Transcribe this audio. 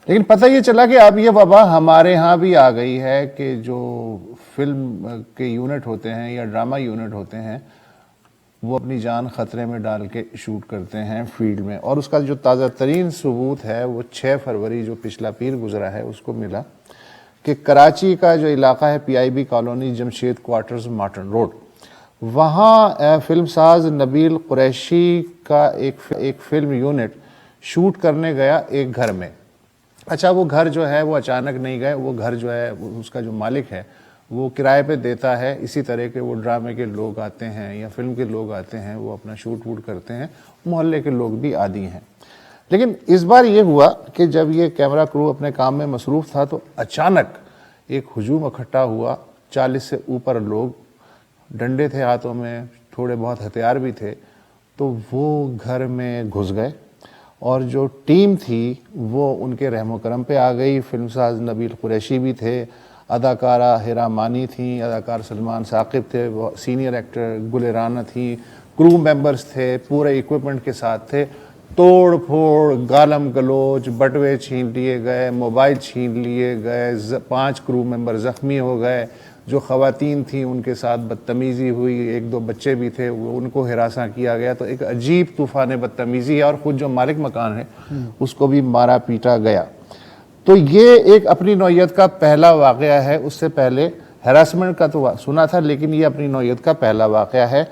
لیکن پتہ یہ چلا کہ اب یہ وبا ہمارے ہاں بھی آ گئی ہے کہ جو فلم کے یونٹ ہوتے ہیں یا ڈرامہ یونٹ ہوتے ہیں وہ اپنی جان خطرے میں ڈال کے شوٹ کرتے ہیں فیلڈ میں. اور اس کا جو تازہ ترین ثبوت ہے وہ 6 فروری جو پچھلا پیر گزرا ہے اس کو ملا کہ کراچی کا جو علاقہ ہے P I B colony Jamshed quarters Martin road, وہاں فلم ساز نبیل قریشی کا ایک فلم یونٹ شوٹ کرنے گیا ایک گھر میں. اچھا وہ گھر جو ہے وہ اچانک نہیں گئے، وہ گھر جو ہے اس کا جو مالک ہے وہ کرائے پہ دیتا ہے. اسی طرح کے وہ ڈرامے کے لوگ آتے ہیں یا فلم کے لوگ آتے ہیں، وہ اپنا شوٹ ووٹ کرتے ہیں، محلے کے لوگ بھی عادی ہیں. لیکن اس بار یہ ہوا کہ جب یہ کیمرہ کرو اپنے کام میں مصروف تھا تو اچانک ایک ہجوم اکٹھا ہوا. 40 سے اوپر لوگ، ڈنڈے تھے ہاتھوں میں، تھوڑے بہت ہتھیار بھی تھے، تو وہ گھر میں گھس گئے اور جو ٹیم تھی وہ ان کے رحم و کرم پہ آ گئی. فلم ساز نبیل قریشی بھی تھے، اداکارہ ہیرا مانی تھیں، اداکار سلمان ثاقب تھے، سینئر ایکٹر گل رانا تھیں، کرو ممبرز تھے، پورے ایکوپمنٹ کے ساتھ تھے. توڑ پھوڑ، گالم گلوچ، بٹوے چھین لیے گئے، موبائل چھین لیے گئے، 5 کرو ممبر زخمی ہو گئے. جو خواتین تھیں ان کے ساتھ بدتمیزی ہوئی، 1-2 بچے بھی تھے وہ ان کو ہراساں کیا گیا. تو ایک عجیب طوفان بدتمیزی ہے اور خود جو مالک مکان ہے اس کو بھی مارا پیٹا گیا. تو یہ ایک اپنی نوعیت کا پہلا واقعہ ہے. اس سے پہلے ہراسمنٹ کا تو سنا تھا لیکن یہ اپنی نوعیت کا پہلا واقعہ ہے.